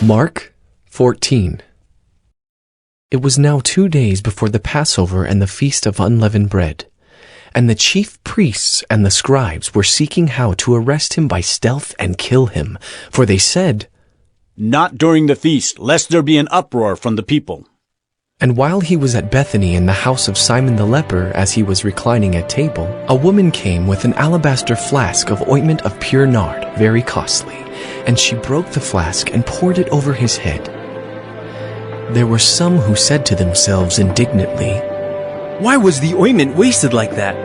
Mark 14. It was now 2 days before the Passover and the Feast of Unleavened Bread, and the chief priests and the scribes were seeking how to arrest him by stealth and kill him, for they said, "Not during the feast, lest there be an uproar from the people." And while he was at Bethany in the house of Simon the leper, as he was reclining at table, a woman came with an alabaster flask of ointment of pure nard, very costly, and she broke the flask and poured it over his head. There were some who said to themselves indignantly, "Why was the ointment wasted like that?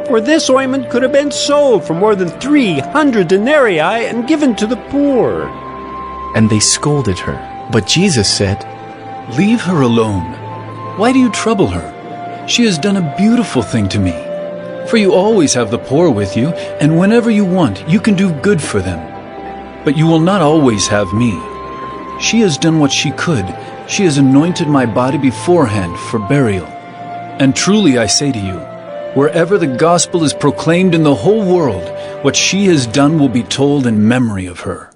For this ointment could have been sold for more than 300 denarii and given to the poor." And they scolded her. But Jesus said, "Leave her alone. Why do you trouble her? She has done a beautiful thing to me. For you always have the poor with you, and whenever you want, you can do good for them. But you will not always have me. She has done what she could. She has anointed my body beforehand for burial. And truly I say to you, wherever the gospel is proclaimed in the whole world, what she has done will be told in memory of her."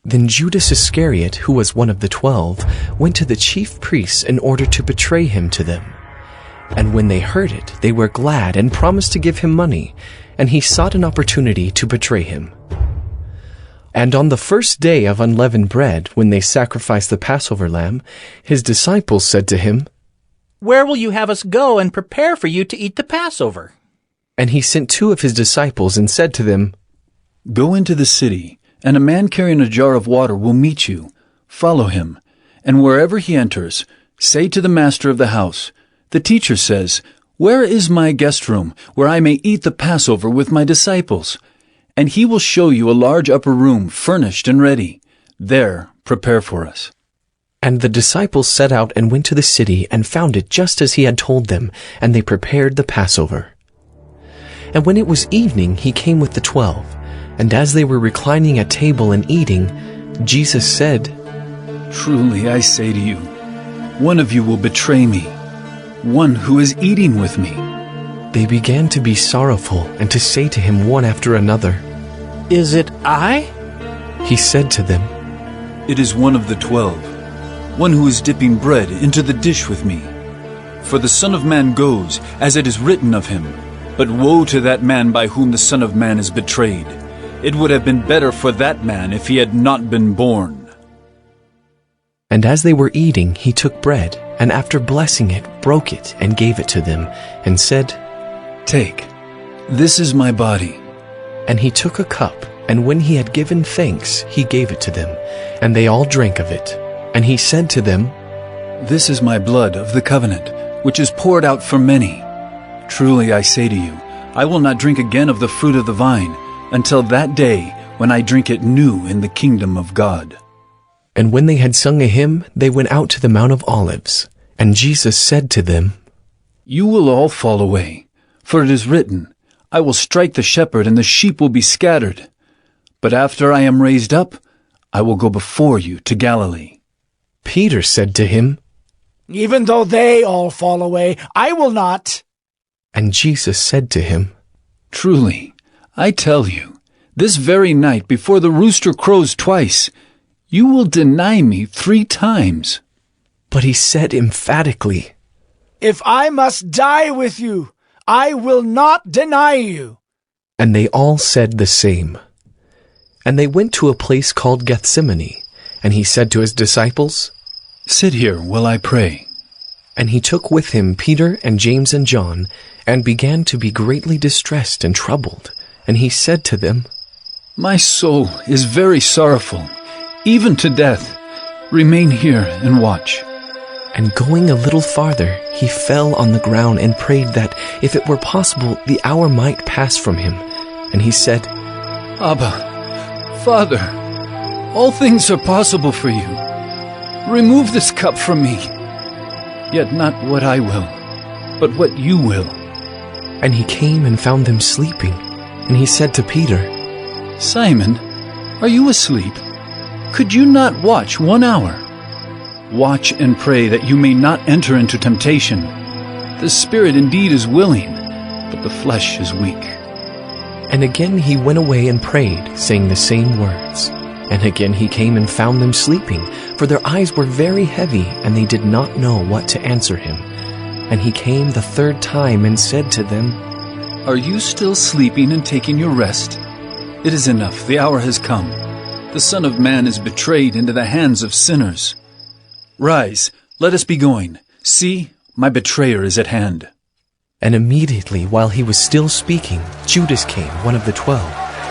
Then Judas Iscariot, who was one of the 12, went to the chief priests in order to betray him to them. And when they heard it, they were glad and promised to give him money, and he sought an opportunity to betray him. And on the first day of unleavened bread, when they sacrificed the Passover lamb, his disciples said to him, "Where will you have us go and prepare for you to eat the Passover?" And he sent 2 of his disciples and said to them, "Go into the city, and a man carrying a jar of water will meet you. Follow him, and wherever he enters, say to the master of the house, 'The teacher says, where is my guest room, where I may eat the Passover with my disciples?' And he will show you a large upper room, furnished and ready. There, prepare for us." And the disciples set out and went to the city and found it just as he had told them, and they prepared the Passover. And when it was evening, he came with the 12. And as they were reclining at table and eating, Jesus said, "Truly I say to you, one of you will betray me, one who is eating with me." They began to be sorrowful and to say to him one after another, "Is it I?" He said to them, "It is one of the 12, one who is dipping bread into the dish with me. For the Son of Man goes, as it is written of him, but woe to that man by whom the Son of Man is betrayed. It would have been better for that man if he had not been born." And as they were eating, he took bread, and after blessing it, broke it and gave it to them, and said, "Take, this is my body." And he took a cup, and when he had given thanks, he gave it to them, and they all drank of it. And he said to them, "This is my blood of the covenant, which is poured out for many. Truly I say to you, I will not drink again of the fruit of the vine, until that day when I drink it new in the kingdom of God." And when they had sung a hymn, they went out to the Mount of Olives. And Jesus said to them, "You will all fall away, for it is written, I will strike the shepherd, and the sheep will be scattered. But after I am raised up, I will go before you to Galilee." Peter said to him, "Even though they all fall away, I will not." And Jesus said to him, "Truly, I tell you, this very night before the rooster crows twice, you will deny me 3 times. But he said emphatically, "If I must die with you, I will not deny you." And they all said the same. And they went to a place called Gethsemane, and he said to his disciples, "Sit here while I pray." And he took with him Peter and James and John, and began to be greatly distressed and troubled. And he said to them, "My soul is very sorrowful, even to death. Remain here and watch." And going a little farther, he fell on the ground and prayed that, if it were possible, the hour might pass from him. And he said, "Abba, Father, all things are possible for you. Remove this cup from me. Yet not what I will, but what you will." And he came and found them sleeping. And he said to Peter, "Simon, are you asleep? Could you not watch 1 hour? Watch and pray that you may not enter into temptation. The spirit indeed is willing, but the flesh is weak." And again he went away and prayed, saying the same words. And again he came and found them sleeping, for their eyes were very heavy, and they did not know what to answer him. And he came the third time and said to them, Are you still sleeping and taking your rest? It is enough, the hour has come. The Son of Man is betrayed into the hands of sinners. Rise, let us be going. See, my betrayer is at hand. And immediately while he was still speaking, Judas came, one of the 12,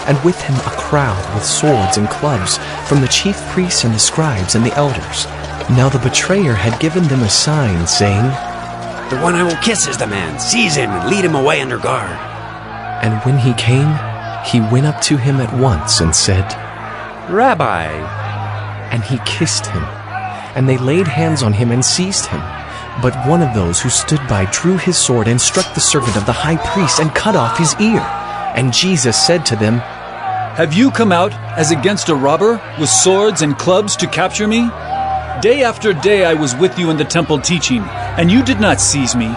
and with him a crowd with swords and clubs from the chief priests and the scribes and the elders. Now the betrayer had given them a sign, saying, The one I will kiss is the man. Seize him and lead him away under guard. And when he came, he went up to him at once and said, Rabbi. And he kissed him. And they laid hands on him and seized him. But one of those who stood by drew his sword and struck the servant of the high priest and cut off his ear. And Jesus said to them, Have you come out as against a robber with swords and clubs to capture me? Day after day I was with you in the temple teaching, and you did not seize me.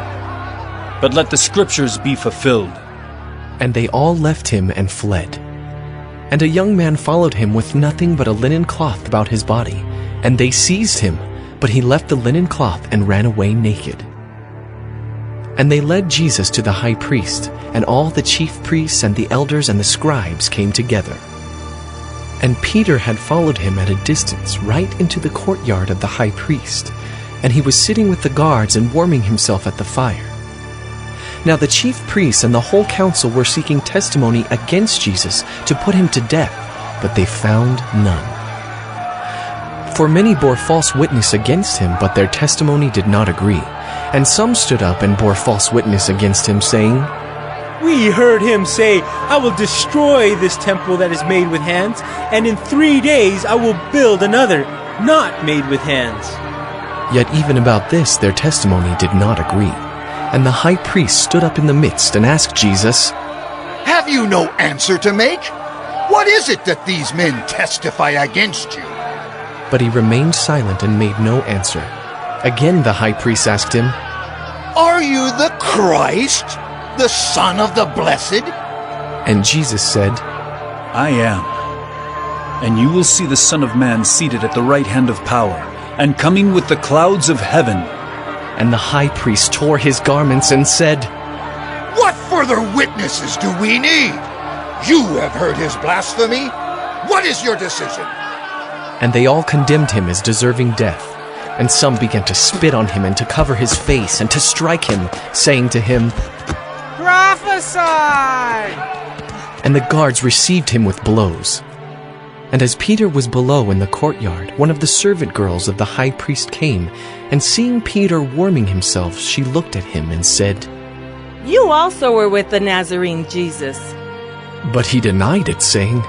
But let the scriptures be fulfilled. And they all left him and fled. And a young man followed him with nothing but a linen cloth about his body. And they seized him, but he left the linen cloth and ran away naked. And they led Jesus to the high priest, and all the chief priests and the elders and the scribes came together. And Peter had followed him at a distance right into the courtyard of the high priest, and he was sitting with the guards and warming himself at the fire. Now the chief priests and the whole council were seeking testimony against Jesus to put him to death, but they found none. For many bore false witness against him, but their testimony did not agree. And some stood up and bore false witness against him, saying, We heard him say, I will destroy this temple that is made with hands, and in 3 days I will build another, not made with hands. Yet even about this their testimony did not agree. And the high priest stood up in the midst and asked Jesus, Have you no answer to make? What is it that these men testify against you? But he remained silent and made no answer. Again the high priest asked him, Are you the Christ, the Son of the Blessed? And Jesus said, I am. And you will see the Son of Man seated at the right hand of power, and coming with the clouds of heaven. And the high priest tore his garments and said, What further witnesses do we need? You have heard his blasphemy. What is your decision? And they all condemned him as deserving death. And some began to spit on him and to cover his face and to strike him, saying to him, Prophesy! And the guards received him with blows. And as Peter was below in the courtyard, one of the servant girls of the high priest came, and seeing Peter warming himself, she looked at him and said, You also were with the Nazarene Jesus. But he denied it, saying,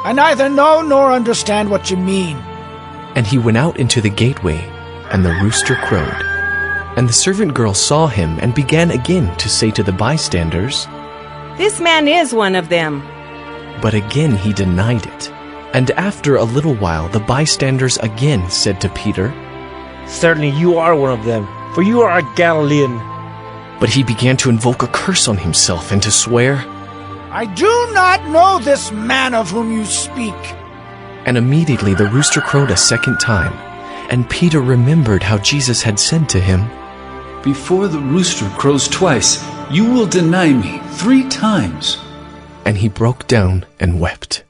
I neither know nor understand what you mean. And he went out into the gateway, and the rooster crowed. And the servant girl saw him and began again to say to the bystanders, This man is one of them. But again he denied it. And after a little while the bystanders again said to Peter, Certainly you are one of them, for you are a Galilean. But he began to invoke a curse on himself and to swear, I do not know this man of whom you speak. And immediately the rooster crowed a second time. And Peter remembered how Jesus had said to him, Before the rooster crows twice, you will deny me 3 times. And he broke down and wept.